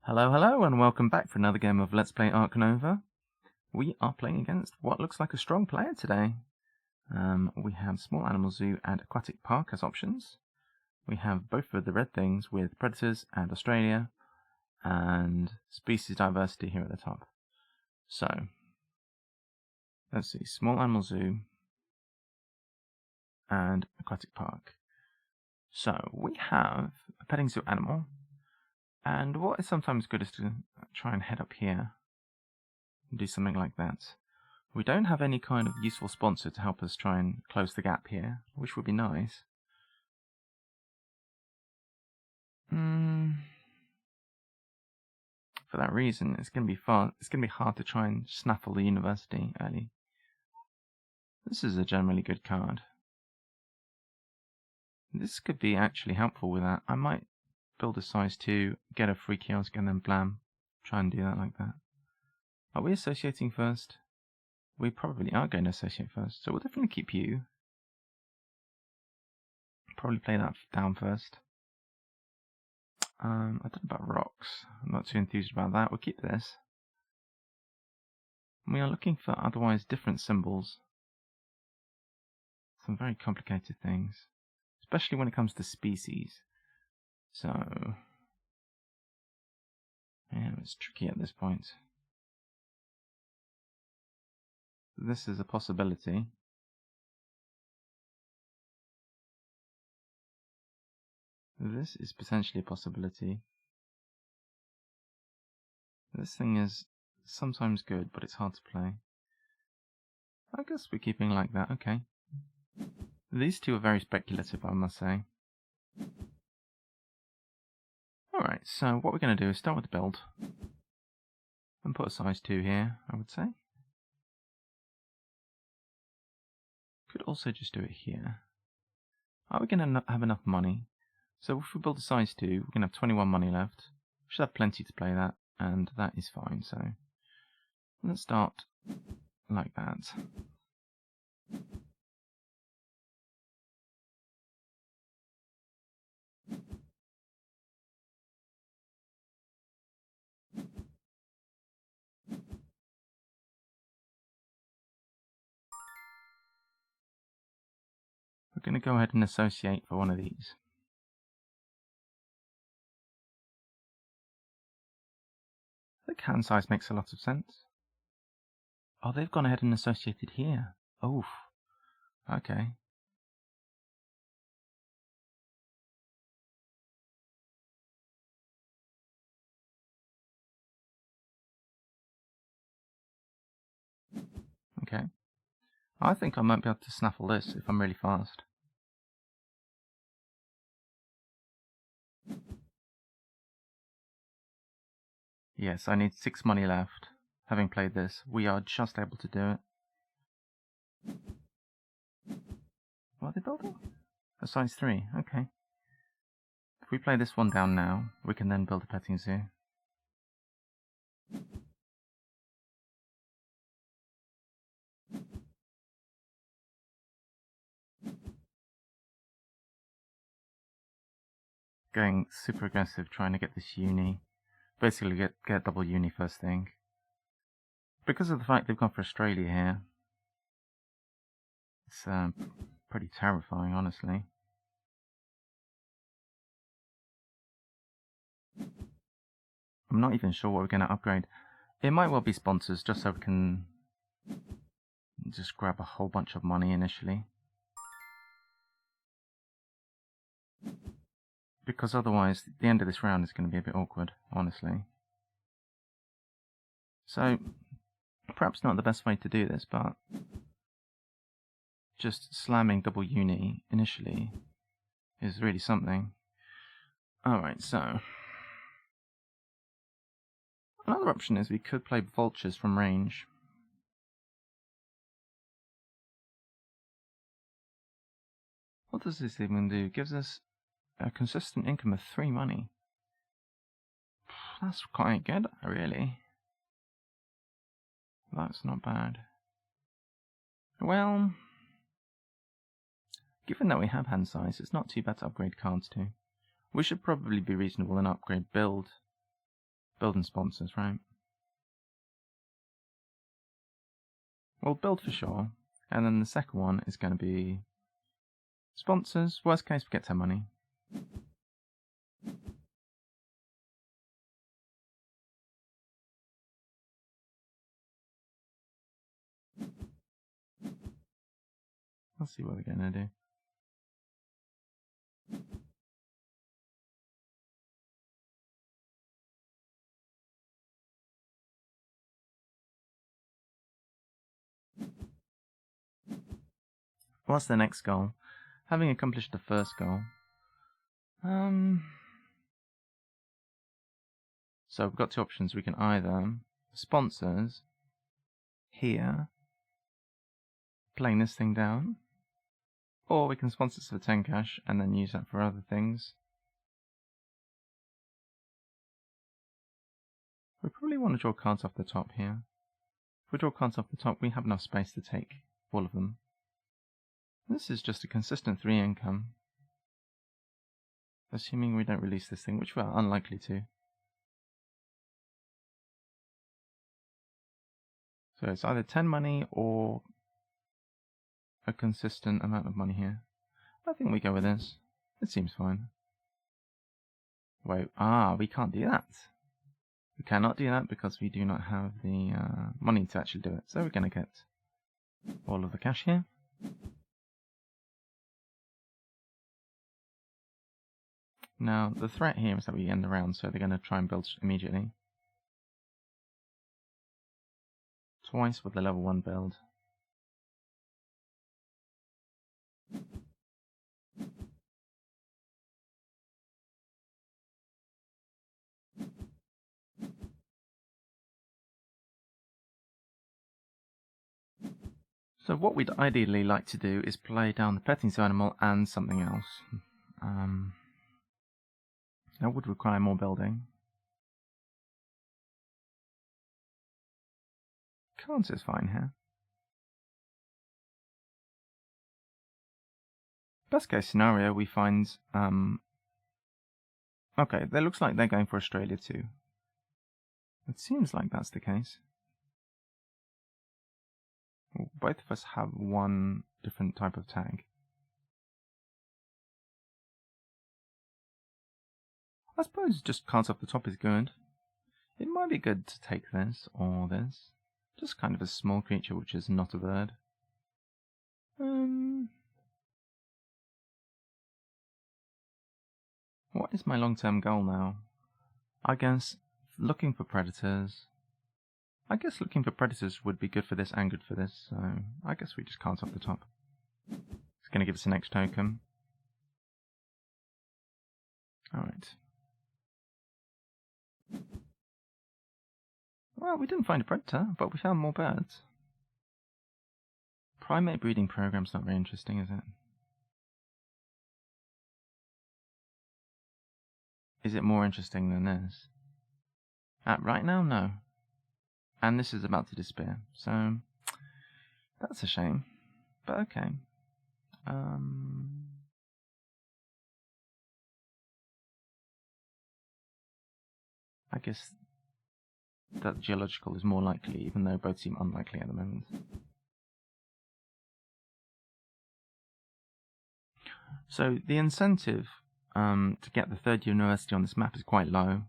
Hello, hello, and welcome back for another game of Let's Play Ark Nova. We are playing against what looks like a strong player today. We have Small Animal Zoo and Aquatic Park as options. We have both of the red things with Predators and Australia, and Species Diversity here at the top. So, let's see, Small Animal Zoo and Aquatic Park. So, we have a petting zoo animal. And what is sometimes good is to try and head up here and do something like that. We don't have any kind of useful sponsor to help us try and close the gap here, which would be nice. For that reason, it's going to be fun. It's going to be hard to try and snaffle the university early. This is a generally good card. This could be actually helpful with that. I might build a size 2, get a free kiosk, and then blam. Try and do that like that. Are we associating first? We probably are going to associate first, so we'll definitely keep you. Probably play that down first. I don't know about rocks. I'm not too enthused about that. We'll keep this. We are looking for otherwise different symbols. Some very complicated things, especially when it comes to species. So, yeah, it's tricky at this point. This is a possibility. This is potentially a possibility. This thing is sometimes good, but it's hard to play. I guess we're keeping like that, okay. These two are very speculative, I must say. Alright, so what we're going to do is start with the build. And put a size 2 here, I would say. Could also just do it here. Are we going to have enough money? So if we build a size 2, we're going to have 21 money left. We should have plenty to play that, and that is fine. So let's start like that. We're going to go ahead and associate for one of these. I think hand size makes a lot of sense. Oh, they've gone ahead and associated here. Oof. Okay. Okay. I think I might be able to snaffle this if I'm really fast. Yes, I need 6 money left. Having played this, we are just able to do it. What are they building? A size 3, okay. If we play this one down now, we can then build a petting zoo. Going super aggressive, trying to get this uni. Basically get double uni first thing. Because of the fact they've gone for Australia here, it's pretty terrifying, honestly. I'm not even sure what we're going to upgrade. It might well be sponsors, just so we can just grab a whole bunch of money initially. Because otherwise, the end of this round is going to be a bit awkward, honestly. So, perhaps not the best way to do this, but just slamming double uni initially is really something. Alright, so another option is we could play vultures from range. What does this even do? It gives us a consistent income of 3 money. That's quite good, really. That's not bad. Well, given that we have hand size, it's not too bad to upgrade cards to. We should probably be reasonable and upgrade build. Building sponsors, right? We'll build for sure. And then the second one is going to be sponsors. Worst case, we get 10 money. Let's see what we're going to do. What's the next goal? Having accomplished the first goal. So we've got two options. We can either sponsors here, playing this thing down, or we can sponsor for 10 cash and then use that for other things. We probably want to draw cards off the top here. If we draw cards off the top, we have enough space to take all of them. This is just a consistent 3 income. Assuming we don't release this thing, which we're unlikely to. So it's either 10 money or a consistent amount of money here. I think we go with this. It seems fine. Wait, we can't do that. We cannot do that because we do not have the money to actually do it. So we're going to get all of the cash here. Now, the threat here is that we end the round, so they're going to try and build immediately. Twice with the level 1 build. So what we'd ideally like to do is play down the petting zoo animal and something else. That would require more building. Cards is fine here. Best case scenario, we find... okay, it looks like they're going for Australia too. It seems like that's the case. Well, both of us have one different type of tag. I suppose just cards off the top is good. It might be good to take this or this. Just kind of a small creature which is not a bird. What is my long-term goal now? I guess looking for predators. I guess looking for predators would be good for this and good for this, so I guess we just cards off the top. It's going to give us an X token. Alright. Well, we didn't find a predator, but we found more birds. Primate breeding program's not very interesting, is it? Is it more interesting than this? Right now, no. And this is about to disappear, so that's a shame. But okay. I guess that geological is more likely, even though both seem unlikely at the moment. So the incentive to get the third university on this map is quite low,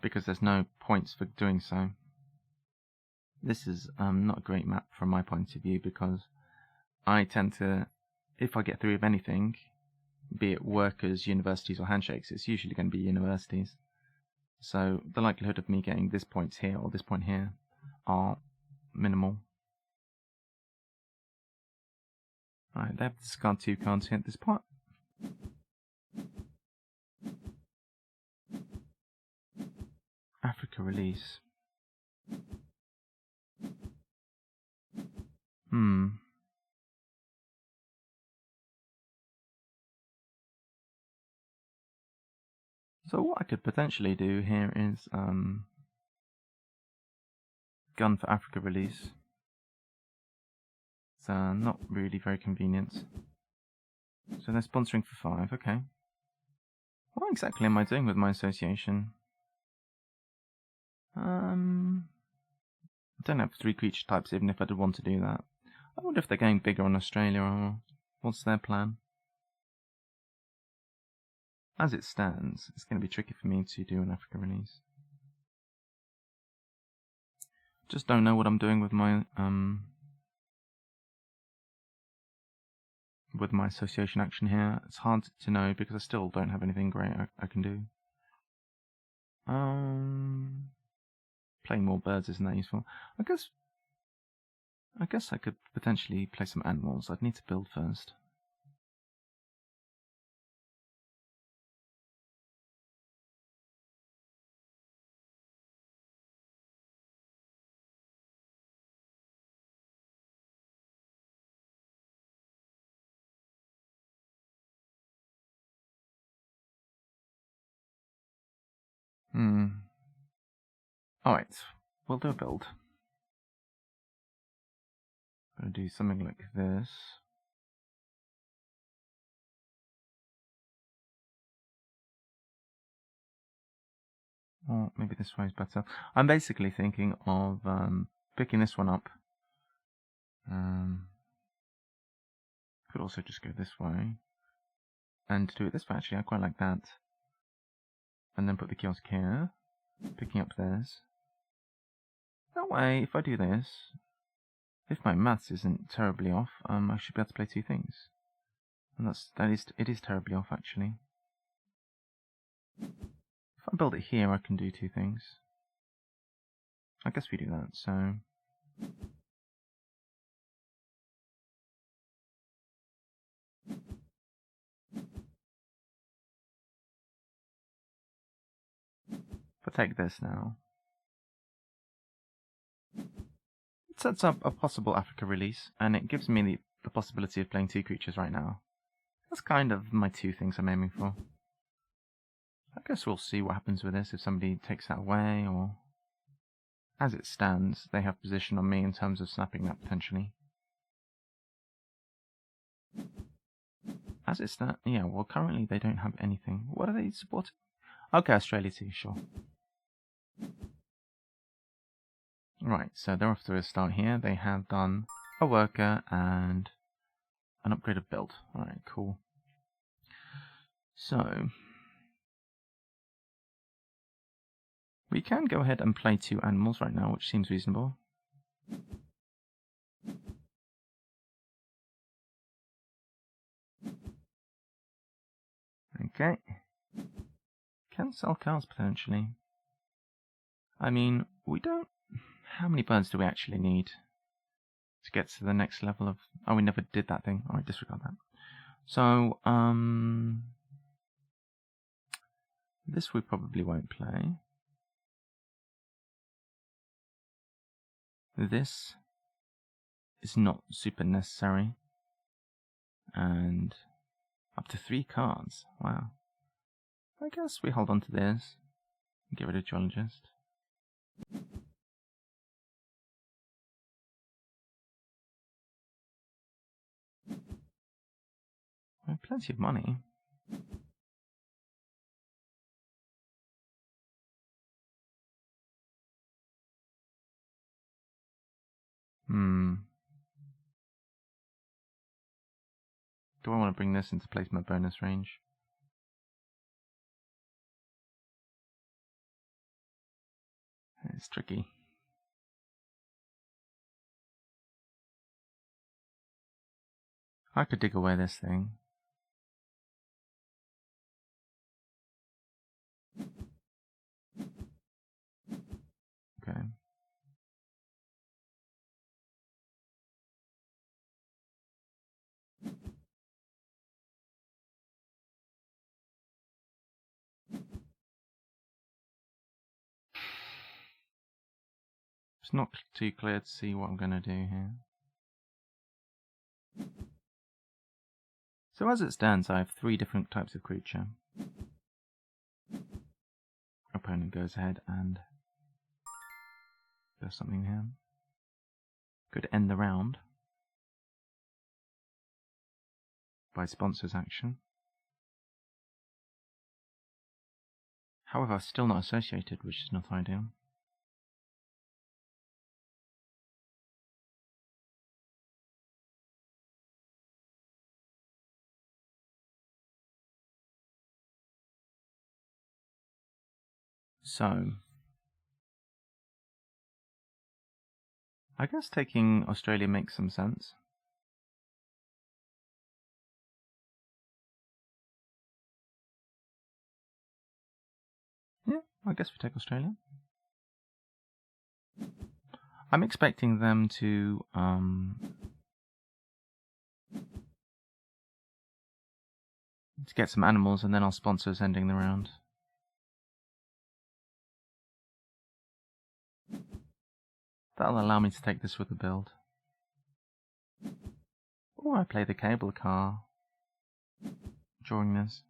because there's no points for doing so. This is not a great map from my point of view, because I tend to, if I get 3 of anything, be it workers, universities or handshakes, it's usually going to be universities. So the likelihood of me getting this point here or this point here are minimal. Right, they have to discard 2 cards here at this part. Africa release. So what I could potentially do here is gun for Africa release. It's not really very convenient. So they're sponsoring for 5, okay. What exactly am I doing with my association? I don't have 3 creature types even if I did want to do that. I wonder if they're going bigger on Australia or what's their plan. As it stands, it's going to be tricky for me to do an Africa release. Just don't know what I'm doing with my association action here. It's hard to know because I still don't have anything great I can do. Playing more birds isn't that useful. I guess I could potentially play some animals. I'd need to build first. Alright, we'll do a build. I'm going to do something like this. Or maybe this way is better. I'm basically thinking of picking this one up. Could also just go this way. And do it this way, actually. I quite like that. And then put the kiosk here. Picking up this. That way, if I do this, if my maths isn't terribly off, I should be able to play 2 things. And it is terribly off, actually. If I build it here, I can do 2 things. I guess we do that, so... If I take this now... It sets up a possible Africa release, and it gives me the possibility of playing 2 creatures right now. That's kind of my 2 things I'm aiming for. I guess we'll see what happens with this, if somebody takes that away, or... As it stands, they have position on me in terms of snapping that potentially. As it stands, yeah, well currently they don't have anything. What are they supporting? Okay, Australia too, sure. Right, so they're off to a start here. They have done a worker and an upgraded build. Alright, cool. So, we can go ahead and play 2 animals right now, which seems reasonable. Okay. Can sell cars potentially. I mean, we don't... How many birds do we actually need to get to the next level of... Oh, we never did that thing. Alright, disregard that. So, this we probably won't play. This is not super necessary. And up to 3 cards. Wow. I guess we hold on to this and get rid of Geologist. We have plenty of money. Do I want to bring this into place my bonus range? It's tricky. I could dig away this thing. Okay. It's not too clear to see what I'm going to do here. So as it stands, I have 3 different types of creature. Opponent goes ahead and does something here. Could end the round by sponsor's action. However, still not associated, which is not ideal. So, I guess taking Australia makes some sense. Yeah, I guess we take Australia. I'm expecting them to get some animals, and then our sponsors ending the round. That'll allow me to take this with the build. Or I play the cable car during this.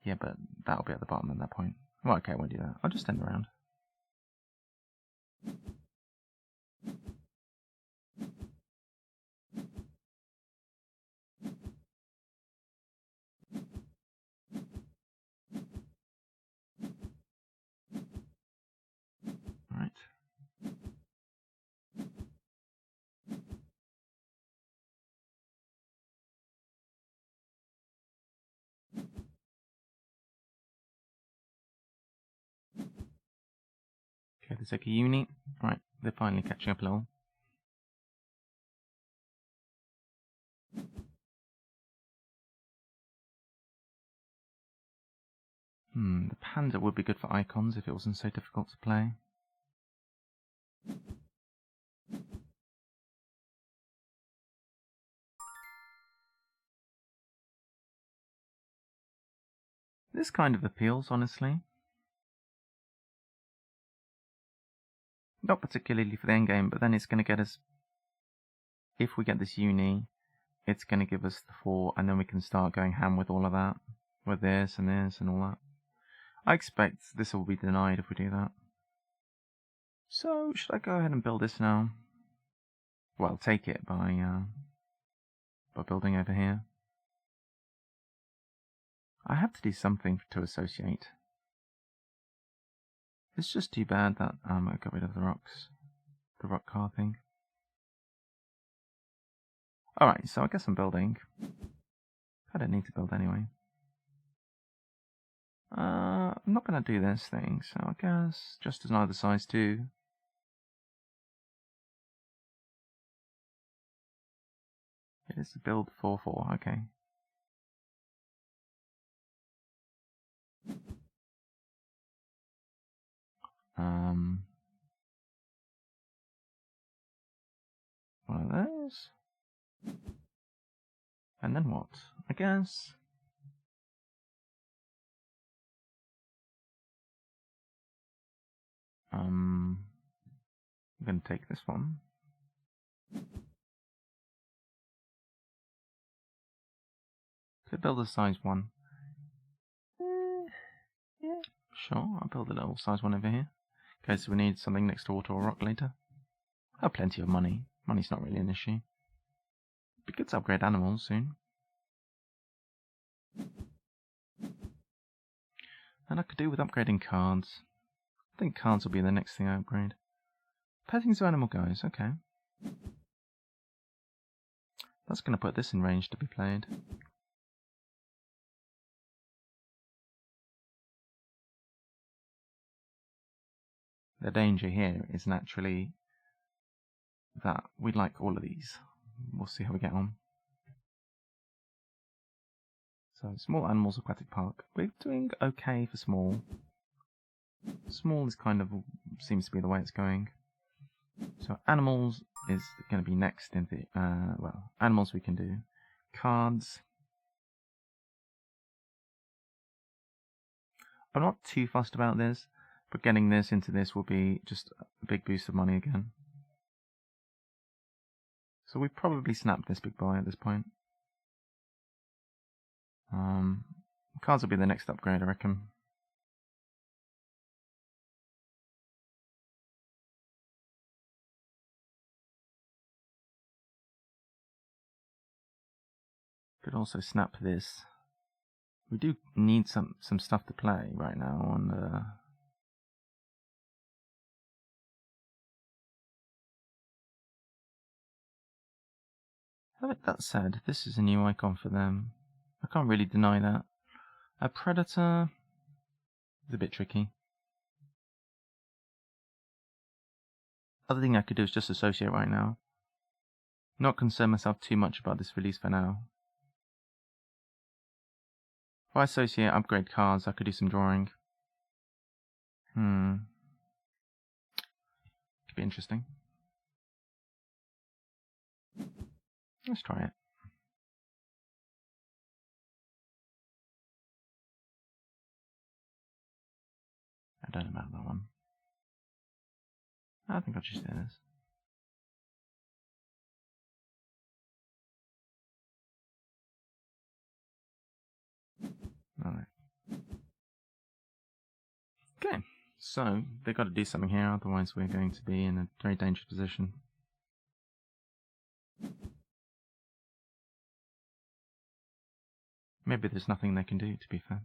Yeah, but that'll be at the bottom at that point. Well, okay, we'll do that. I'll just end the round. Right. Okay, there's like a uni. Right, they're finally catching up a little. The panda would be good for icons if it wasn't so difficult to play. This kind of appeals, honestly. Not particularly for the endgame, but then it's going to get us... If we get this uni, it's going to give us the 4, and then we can start going ham with all of that. With this and all that. I expect this will be denied if we do that. So, should I go ahead and build this now? Well, take it by building over here. I have to do something to associate. It's just too bad that I got rid of the rocks. The rock car thing. Alright, so I guess I'm building. I don't need to build anyway. I'm not going to do this thing, so I guess just as either size 2. It is a build 4-4, okay. One of those. And then what? I guess... I'm going to take this one. To build a size 1. Yeah, sure, I'll build a little size 1 over here. In case we need something next to water or rock later. I have plenty of money. Money's not really an issue. Be good to upgrade animals soon. And I could do with upgrading cards. I think cards will be the next thing I upgrade. Petting zoo animal guys, okay. That's going to put this in range to be played. The danger here is naturally that we like all of these. We'll see how we get on. So, small animals aquatic park. We're doing okay for small. Small is kind of seems to be the way it's going. So animals is going to be next in the well, animals we can do. Cards. I'm not too fussed about this, but getting this into this will be just a big boost of money again. So we probably snap this big boy at this point. Cards will be the next upgrade, I reckon. Could also snap this. We do need some stuff to play right now on the... That said, this is a new icon for them. I can't really deny that. A predator is a bit tricky. Other thing I could do is just associate right now. Not concern myself too much about this release for now. If I associate upgrade cards, I could do some drawing. Could be interesting. Let's try it. I don't know about that one. I think I'll just do this. Alright. Okay, so they've got to do something here, otherwise we're going to be in a very dangerous position. Maybe there's nothing they can do, to be fair.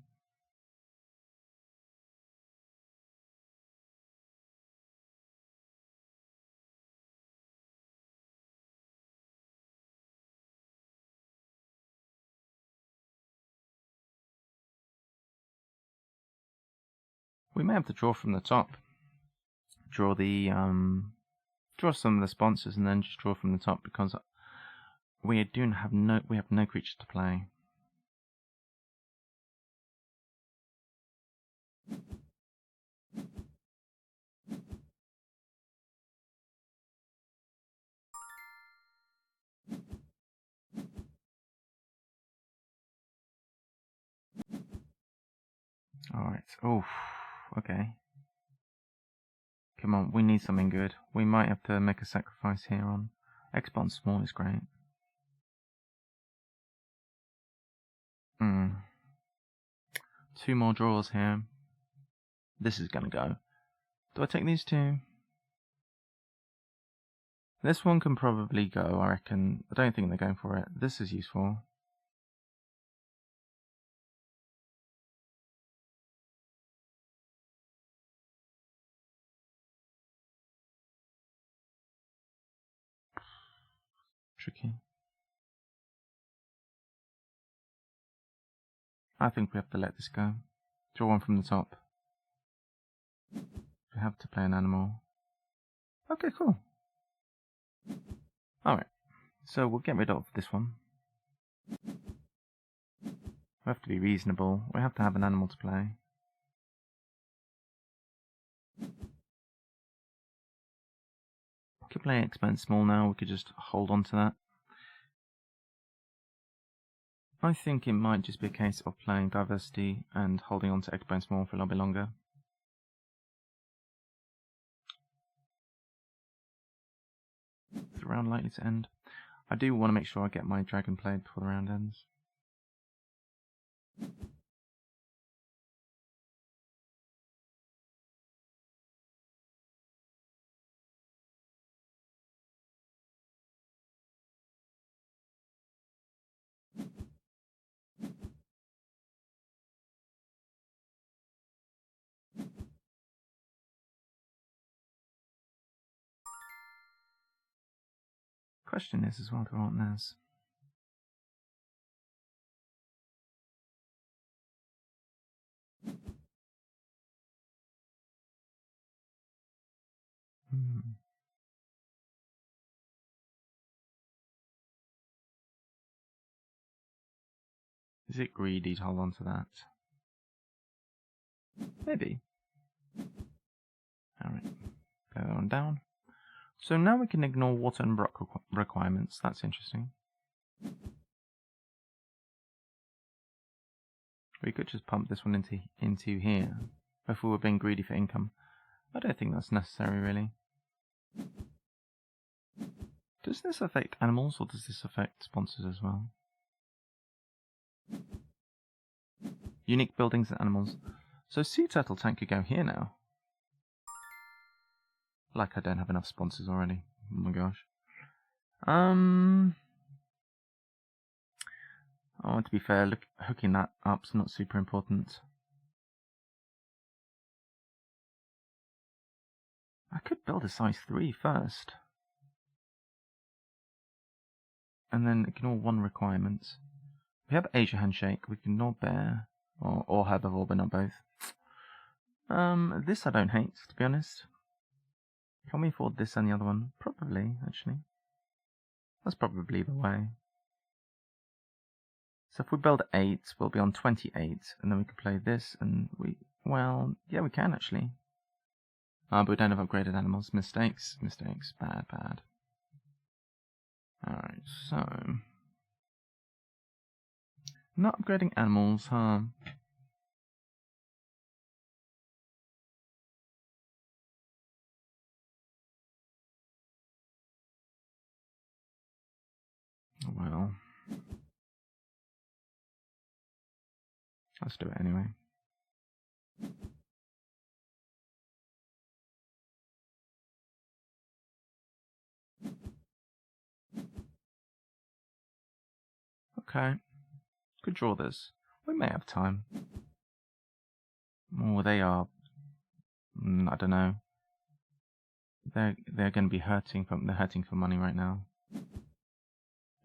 We may have to draw from the top. Draw some of the sponsors and then just draw from the top, because we have no creatures to play. Alright, oh, okay. Come on, we need something good. We might have to make a sacrifice here on X-Bond Small is great. 2 more draws here. This is gonna go. Do I take these 2? This one can probably go, I reckon. I don't think they're going for it. This is useful. Tricky. I think we have to let this go. Draw one from the top. We have to play an animal. Okay, cool. Alright, so we'll get rid of this one. We have to be reasonable. We have to have an animal to play. We could play Expand Small now. We could just hold on to that. I think it might just be a case of playing Diversity and holding on to Expand Small for a little bit longer. Is the round likely to end? I do want to make sure I get my dragon played before the round ends. Question is as well, there aren't theirs. Is it greedy to hold on to that? Maybe. Alright, play that one down. So now we can ignore water and rock requirements. That's interesting. We could just pump this one into here if we were being greedy for income. I don't think that's necessary, really. Does this affect animals, or does this affect sponsors as well? Unique buildings and animals. So Sea Turtle Tank could go here now. Like I don't have enough sponsors already. Oh my gosh. Oh, to be fair, hooking that up's not super important. I could build a size 3 first. And then ignore one requirement. We have Asia Handshake. We can ignore Bear or Herbivore, but not both. This I don't hate, to be honest. Can we afford this and the other one? Probably, actually. That's probably the way. So if we build 8, we'll be on 28, and then we can play this, and well, yeah, we can actually. But we don't have upgraded animals. Mistakes. Bad. Alright, so... Not upgrading animals, huh? Well... Let's do it anyway. Okay. Could draw this. We may have time. Oh, they are... I don't know. They're going to be hurting for money right now.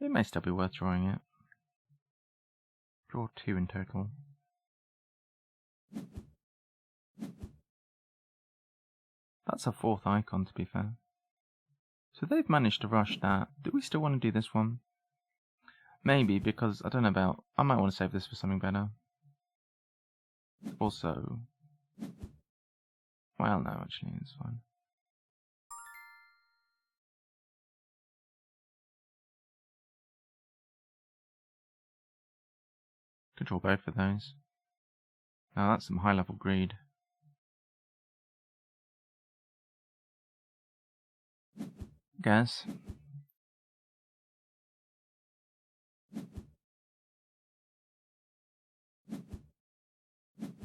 It may still be worth drawing it. Draw 2 in total. That's a 4th icon, to be fair. So they've managed to rush that. Do we still want to do this one? Maybe, because I don't know about... I might want to save this for something better. Also... Well, no, actually, it's fine. Could draw both of those. Now that's some high-level greed. Guess.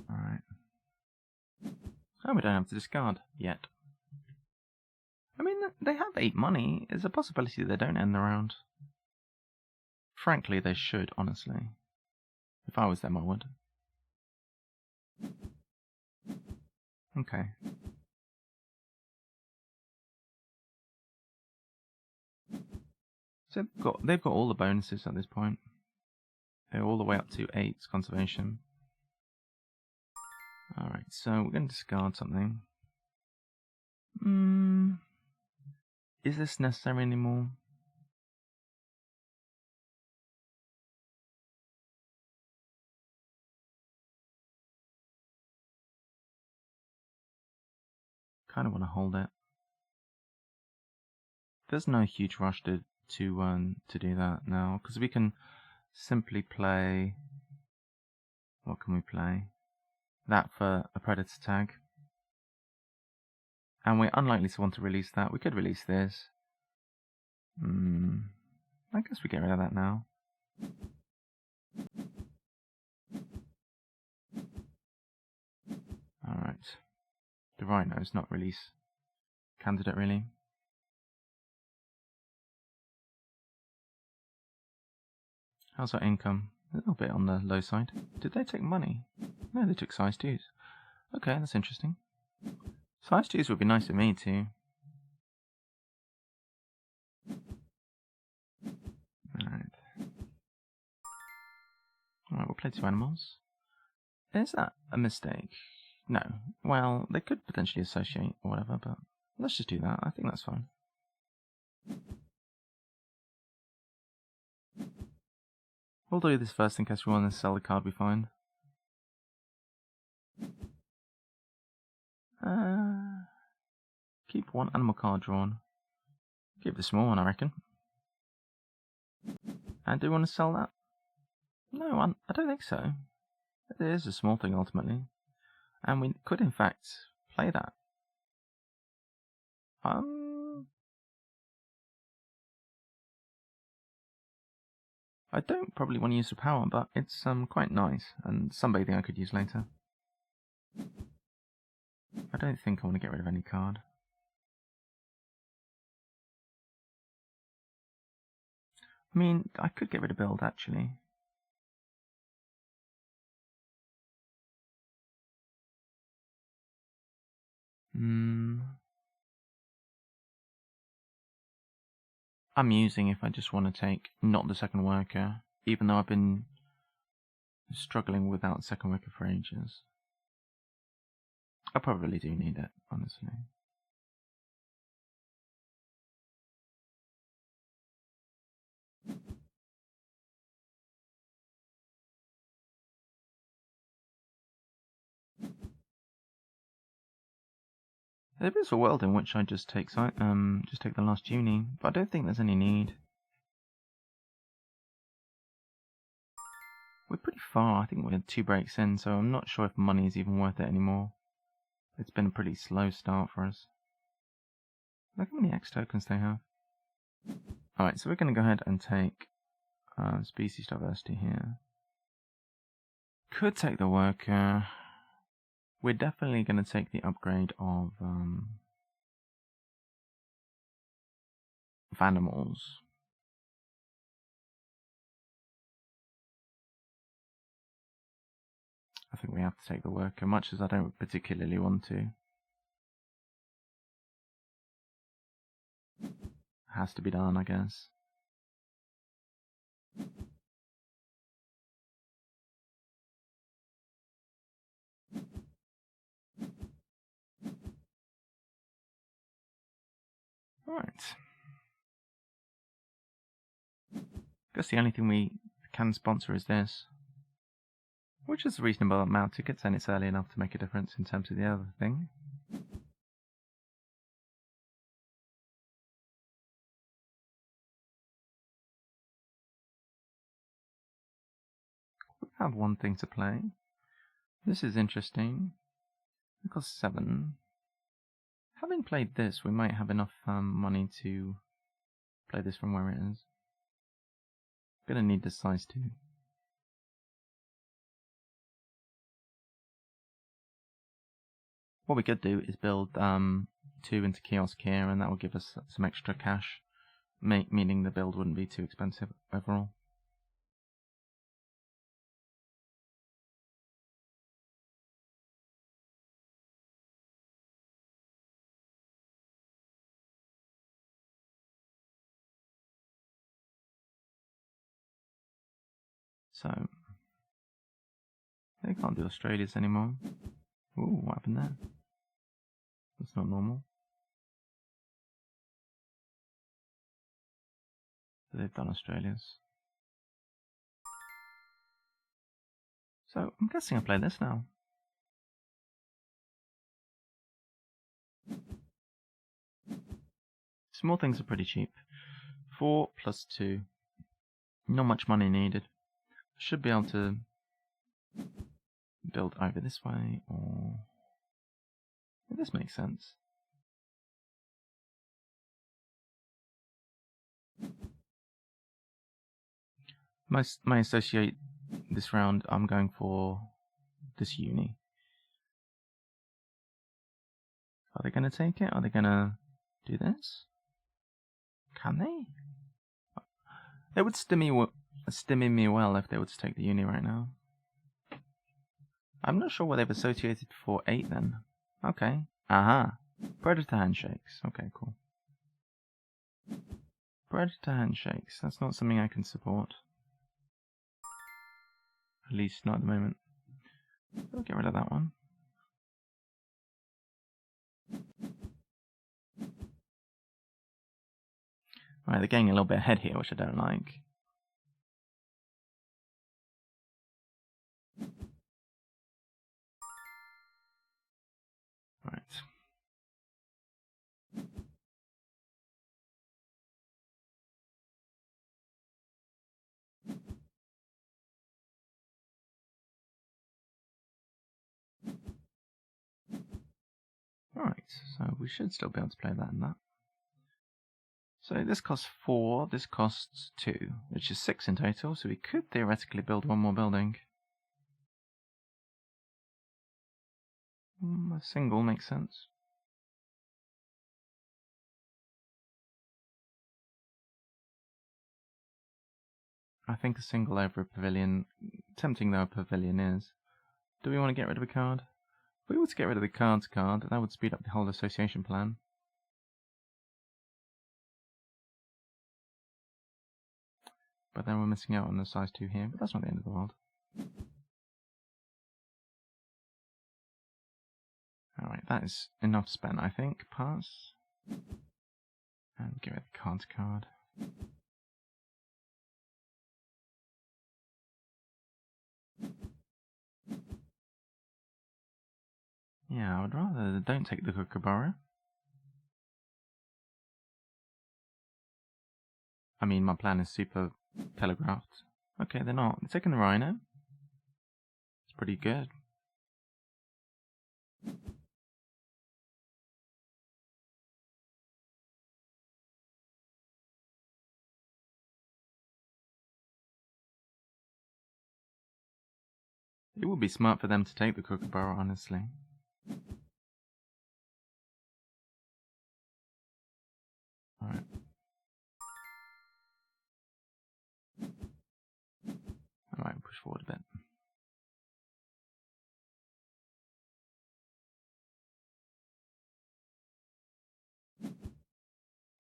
Alright. Oh, we don't have to discard yet. I mean, they have 8 money. There's a possibility they don't end the round. Frankly, they should, honestly. If I was them, I would. Okay. So they've got all the bonuses at this point. They're all the way up to 8 conservation. Alright, so we're going to discard something. Is this necessary anymore? Kind of want to hold it. There's no huge rush to do that now, because we can simply play... What can we play? That for a predator tag. And we're unlikely to want to release that. We could release this. I guess we get rid of that now. Alright. The rhino's not release candidate, really. How's our income? A little bit on the low side. Did they take money? No, they took size 2s. Okay, that's interesting. Size 2s would be nice for me too. Alright. Alright, we'll play 2 animals. Is that a mistake? No. Well, they could potentially associate or whatever, but let's just do that. I think that's fine. We'll do this first in case we want to sell the card we find. Keep 1 animal card drawn. Keep the small one, I reckon. And do we want to sell that? No, I don't think so. It is a small thing ultimately. And we could in fact play that. I don't probably want to use the power, but it's quite nice, and sunbathing I could use later. I don't think I want to get rid of any card. I mean, I could get rid of build, actually. I'm using if I just want to take not the second worker, even though I've been Struggling without second wicket for ages. I probably do need it, honestly. There is a world in which I just take the last uni, but I don't think there's any need. We're pretty far. I think we're 2 breaks in, so I'm not sure if money is even worth it anymore. It's been a pretty slow start for us. Look how many X tokens they have. Alright, so we're going to go ahead and take species diversity here. Could take the worker. We're definitely going to take the upgrade of animals. I think we have to take the worker, much as I don't particularly want to. Has to be done, I guess. Right. Guess the only thing we can sponsor is this. Which is a reasonable amount of tickets, and it's early enough to make a difference in terms of the other thing. We have one thing to play. This is interesting. It costs 7. Having played this, we might have enough money to play this from where it is. Gonna need this size 2. What we could do is build 2 into kiosk here, and that will give us some extra cash, meaning the build wouldn't be too expensive overall. So, they can't do Australias anymore. Ooh, what happened there? That's not normal. They've done Australias. So, I'm guessing I play this now. Small things are pretty cheap. 4 plus 2. Not much money needed. Should be able to build either this way or... This makes sense. My associate this round, I'm going for this uni. Are they going to take it? Are they going to do this? Can they? They would stim me well if they would take the uni right now. I'm not sure what they've associated for 8 then. Okay. Aha. Predator handshakes. Okay, cool. Predator handshakes. That's not something I can support. At least not at the moment. I'll get rid of that one. Right, they're getting a little bit ahead here, which I don't like. Right. Alright, so we should still be able to play that and that. So this costs 4, this costs 2, which is 6 in total, so we could theoretically build one more building. A single makes sense. I think a single over a pavilion, tempting though a pavilion is. Do we want to get rid of a card? If we were to get rid of the cards card, that would speed up the whole association plan. But then we're missing out on the size 2 here, but that's not the end of the world. that is enough spent, I think. Pass. And give it the card. Yeah, I would rather don't take the kookaburra. I mean, my plan is super telegraphed. Okay, they're not. They're taking the rhino. It's pretty good. It would be smart for them to take the kookaburra, honestly. Alright. Alright, push forward a bit.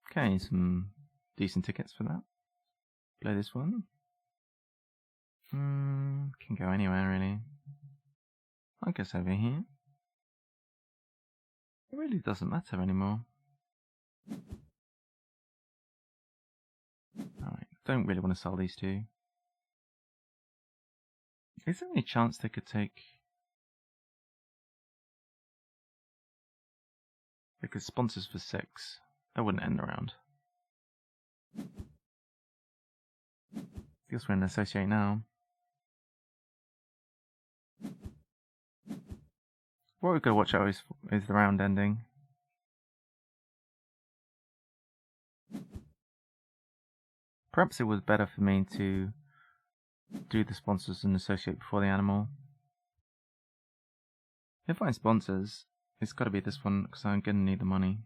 Okay, some decent tickets for that. Play this one. Can go anywhere really. I guess over here. It really doesn't matter anymore. Alright, don't really want to sell these two. Is there any chance they could take... They could sponsors for 6. That wouldn't end the round. Guess we're in associate now. What we've got to watch out is the round ending. Perhaps it was better for me to do the sponsors and associate before the animal. If I sponsors, it's got to be this one because I'm going to need the money.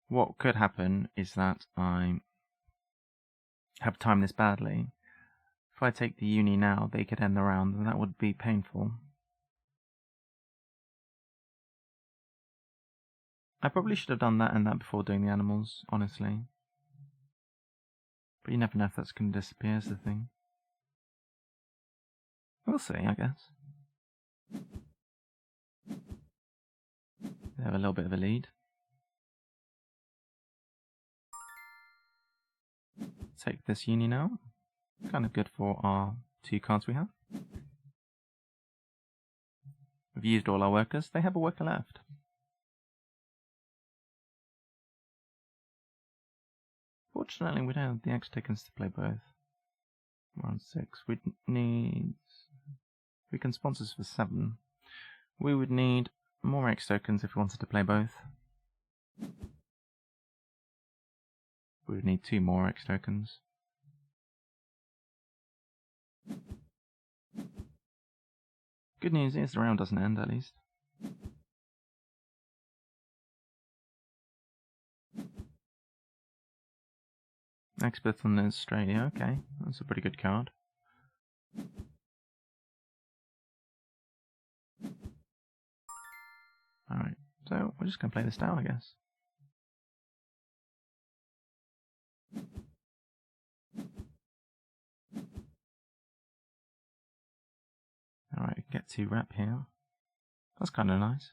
What could happen is that I have timed this badly. If I take the uni now, they could end the round, and that would be painful. I probably should have done that and that before doing the animals, honestly. But you never know if that's going to disappear, is the thing. We'll see, I guess. They have a little bit of a lead. Take this uni now. Kind of good for our 2 cards we have. We've used all our workers. They have a worker left. Fortunately, we don't have the extra tokens to play both. We're on 6. We'd need... We can sponsors for 7. We would need more X tokens if we wanted to play both. We would need 2 more X tokens. Good news is the round doesn't end, at least. Expert on Australia, okay. That's a pretty good card. Alright, so we're just going to play this down, I guess. Alright, get 2 rep here. That's kind of nice.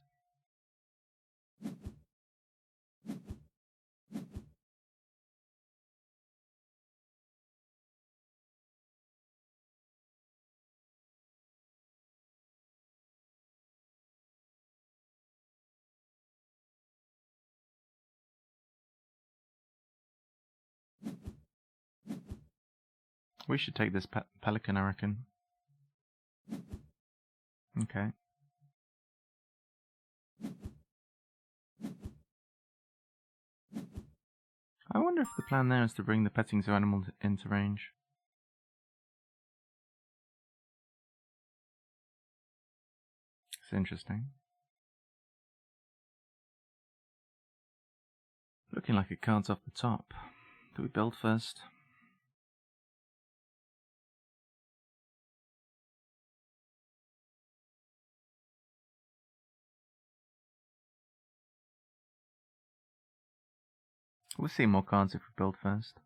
We should take this pelican, I reckon. Okay. I wonder if the plan there is to bring the petting zoo animal into range. It's interesting. Looking like it cards off the top. Do we build first? We'll see more cards if we build first.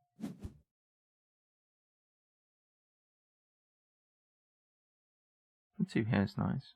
The 2 here is nice.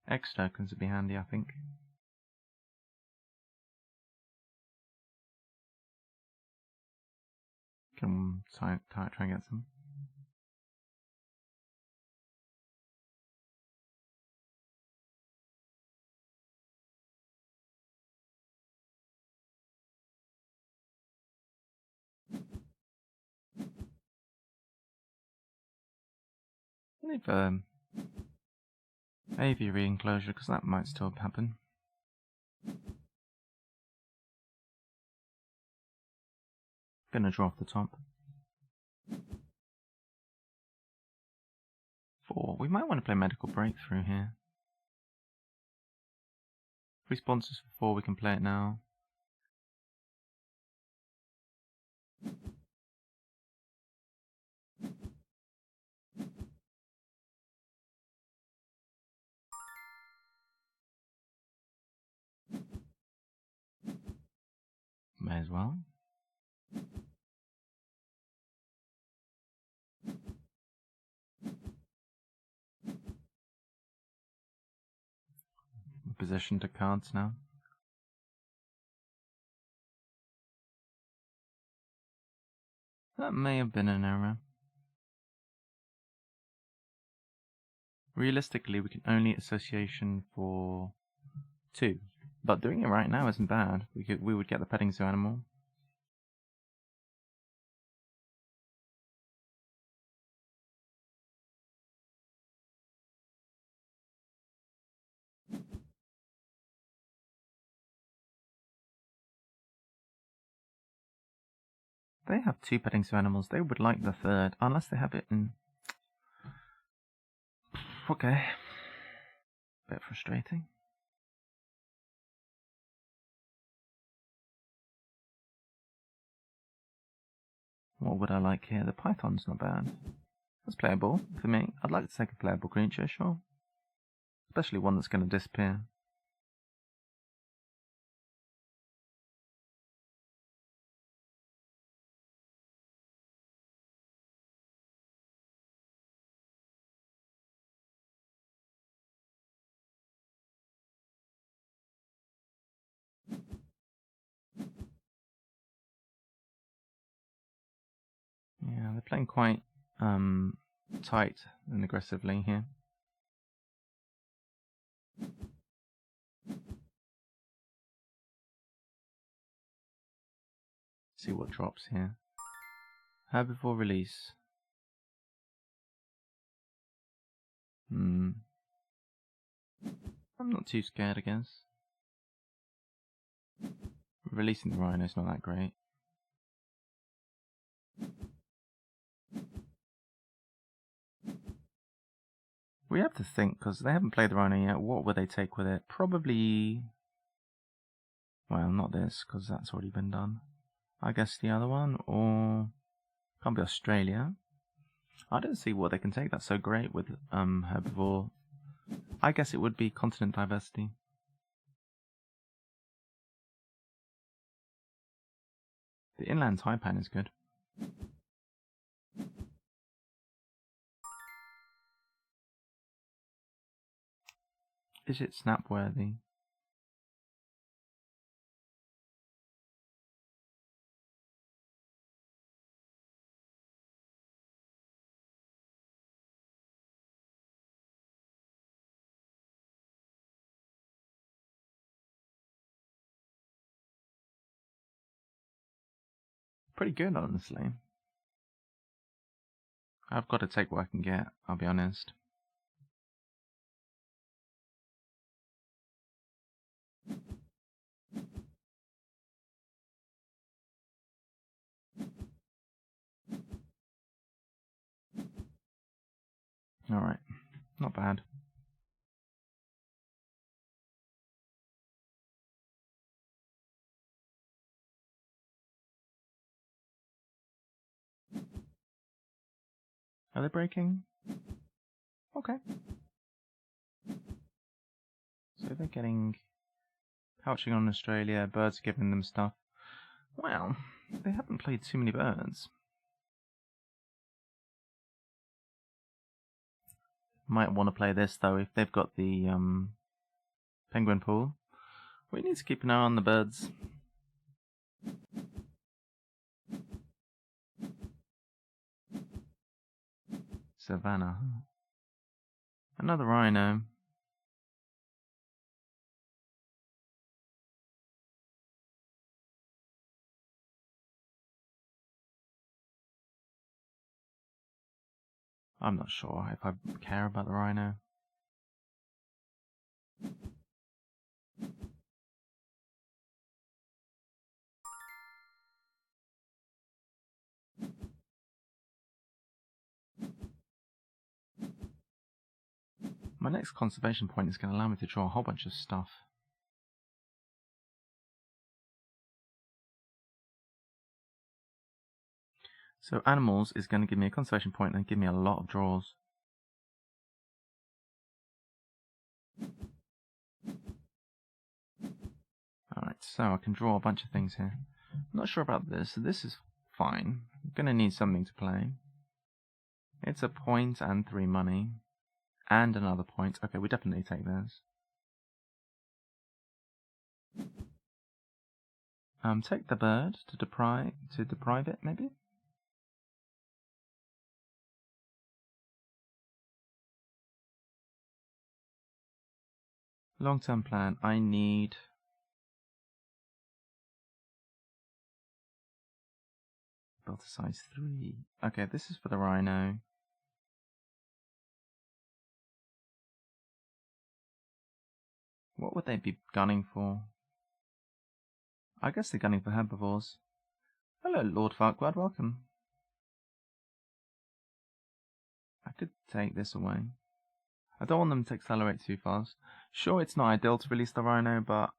X tokens would be handy, I think. Can try and get some. Leave aviary enclosure, because that might still happen. Gonna draw off the top. 4. We might want to play medical breakthrough here. If we sponsors for 4, we can play it now. May as well. Position to cards now. That may have been an error. Realistically, we can only association for 2, but doing it right now isn't bad. We would get the petting zoo animal. They have 2 petting zoo animals. They would like the 3rd, unless they have it in. Okay. Bit frustrating. What would I like here? The python's not bad. That's playable for me. I'd like to take a playable creature, sure. Especially one that's going to disappear. Yeah, they're playing quite tight and aggressively here. See what drops here. Herbivore release. I'm not too scared, I guess. Releasing the rhino is not that great. We have to think, because they haven't played the rhino yet. What would they take with it? Probably... Well, not this, because that's already been done. I guess the other one, or... Can't be Australia. I don't see what they can take that's so great with herbivore. I guess it would be continent diversity. The inland taipan is good. Is it snap worthy? Pretty good, honestly. I've got to take what I can get, I'll be honest. Alright, not bad. Are they breaking? Okay. So they're getting... Pouching on Australia, birds are giving them stuff. Well, they haven't played too many birds. Might want to play this though if they've got the penguin pool. We need to keep an eye on the birds. Savannah. Another rhino. I'm not sure if I care about the rhino. My next conservation point is going to allow me to draw a whole bunch of stuff. So animals is going to give me a conservation point and give me a lot of draws. Alright, so I can draw a bunch of things here. I'm not sure about this. This is fine. I'm going to need something to play. It's a point and 3 money. And another point. Okay, we definitely take those. Take the bird to deprive it, maybe? Long-term plan. I need... built a size 3. Okay, this is for the rhino. What would they be gunning for? I guess they're gunning for herbivores. Hello, Lord Farquaad, welcome. I could take this away. I don't want them to accelerate too fast. Sure, it's not ideal to release the rhino, but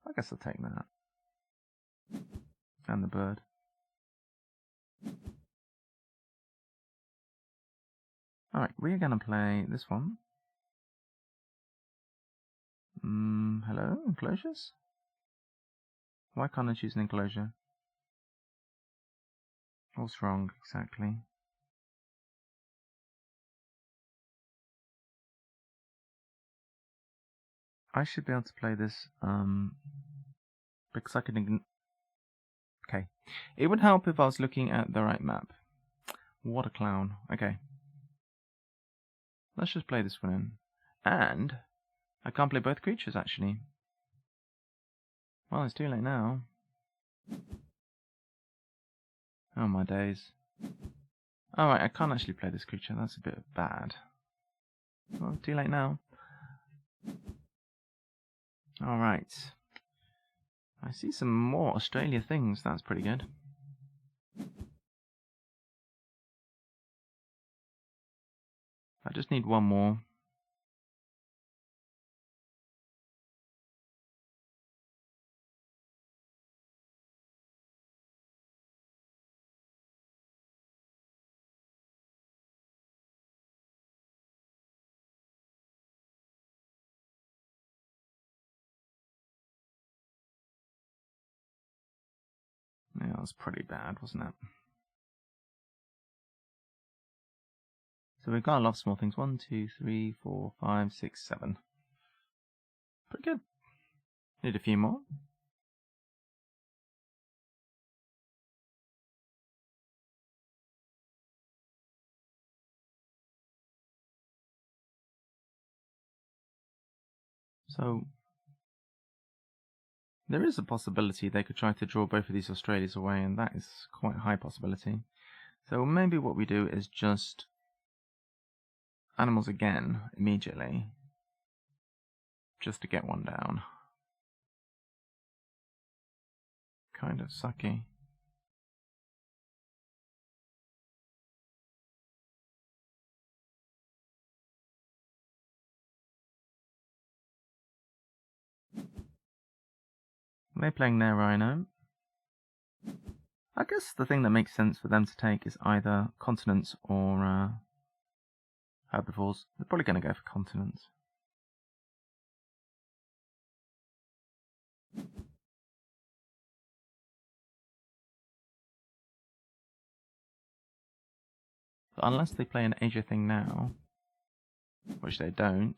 I guess I'll take that. And the bird. Alright, we're going to play this one. Hello, enclosures? Why can't I choose an enclosure? What's wrong, exactly? I should be able to play this, because I can okay. It would help if I was looking at the right map. What a clown. Okay. Let's just play this one in. And I can't play both creatures, actually. Well, it's too late now. Oh, my days. Alright, I can't actually play this creature. That's a bit bad. Well, too late now. Alright. I see some more Australia things. That's pretty good. I just need one more. Yeah, that was pretty bad, wasn't it? So we've got a lot of small things. 1, 2, 3, 4, 5, 6, 7. Pretty good. Need a few more. So there is a possibility they could try to draw both of these Australias away, and that is quite a high possibility. So maybe what we do is just animals again immediately, just to get one down. Kind of sucky. They're playing their rhino. I guess the thing that makes sense for them to take is either continents or herbivores. They're probably going to go for continents. But unless they play an Asia thing now, which they don't,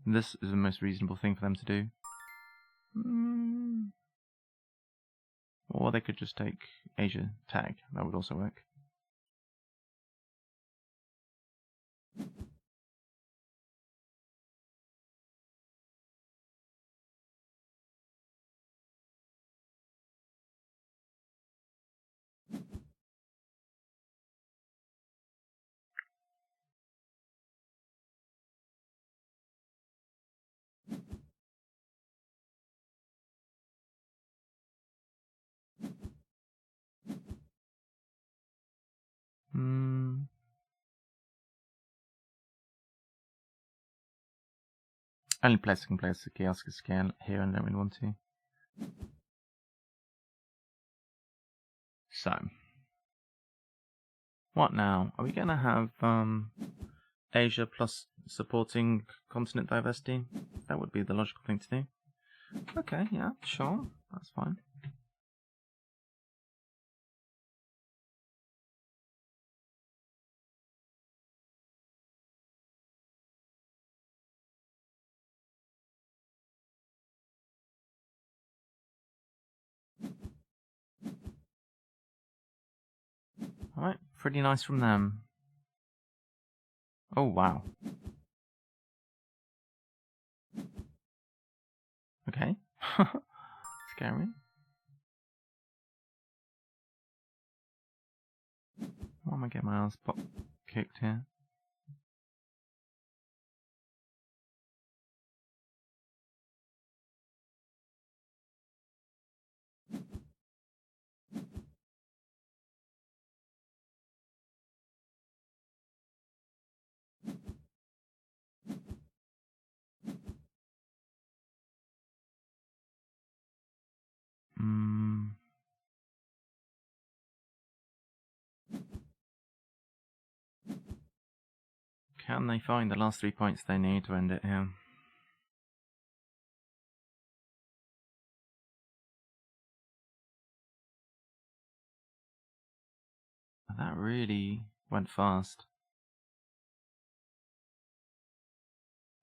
this is the most reasonable thing for them to do. Or they could just take Asia tag. That would also work. Only players can play the kiosk scale here and don't really want to. So, what now? Are we going to have Asia plus supporting continent diversity? That would be the logical thing to do. Okay, yeah, sure, that's fine. Alright, pretty nice from them. Oh, wow. Okay. Scary. Why am I getting my ass kicked here? Can they find the last 3 points they need to end it here? That really went fast.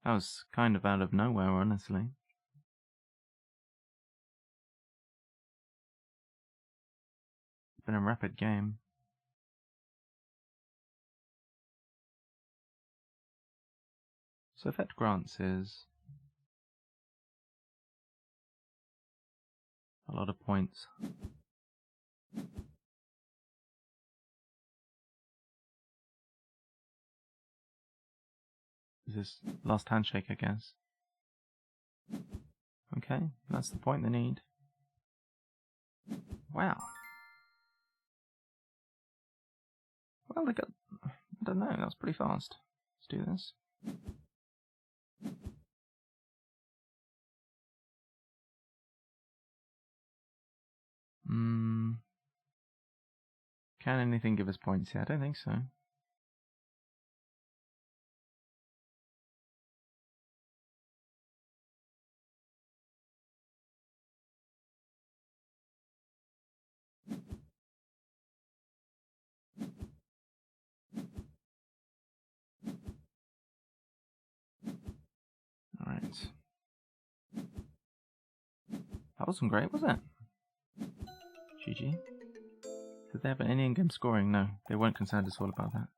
That was kind of out of nowhere, honestly. It's been a rapid game. So effect grants is a lot of points. Is this last handshake, I guess? Okay, that's the point they need. Wow. Well, they got... I don't know, that was pretty fast. Let's do this. Can anything give us points here? I don't think so. Alright. That wasn't great, was it? GG. Did they have any in-game scoring? No, they weren't concerned at all about that.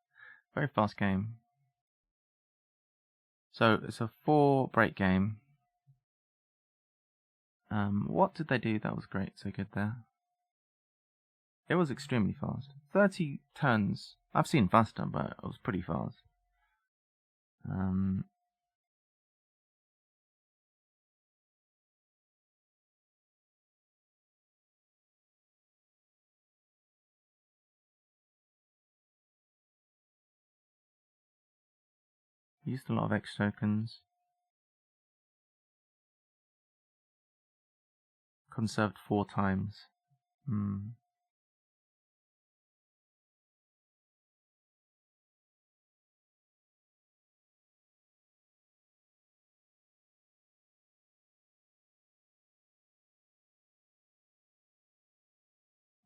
Very fast game. So, it's a 4-break game. What did they do that was great, so good there? It was extremely fast. 30 turns. I've seen faster, but it was pretty fast. Used a lot of X tokens. Conserved 4 times.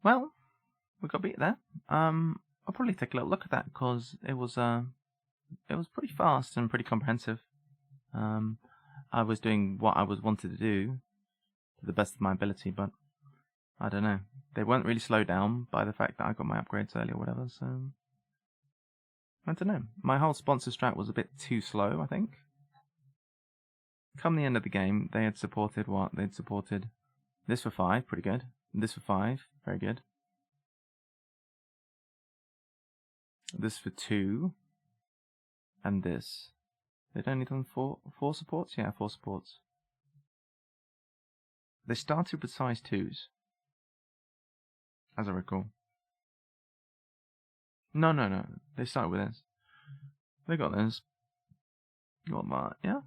Well, we got beat there. I'll probably take a little look at that because it was pretty fast and pretty comprehensive. I was doing what I was wanted to do to the best of my ability, but I don't know. They weren't really slowed down by the fact that I got my upgrades early or whatever, so I don't know. My whole sponsor strat was a bit too slow, I think. Come the end of the game, they had supported what? They'd supported this for 5, pretty good. This for 5, very good. This for 2. And this. They'd only done 4 supports? Yeah, 4 supports. They started with size 2s. As I recall. No. They started with this. They got this. Got that, yeah?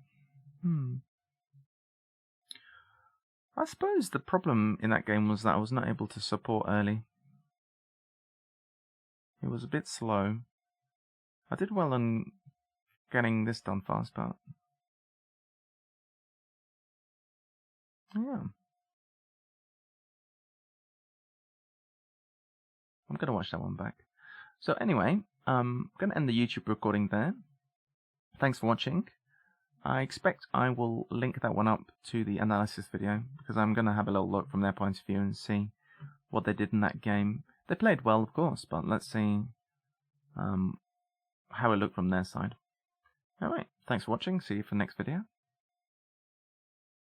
I suppose the problem in that game was that I was not able to support early. It was a bit slow. I did well on getting this done fast, but yeah. I'm going to watch that one back. So anyway, I'm going to end the YouTube recording there. Thanks for watching. I expect I will link that one up to the analysis video because I'm going to have a little look from their point of view and see what they did in that game. They played well, of course, but let's see how it looked from their side. Alright, thanks for watching. See you for the next video.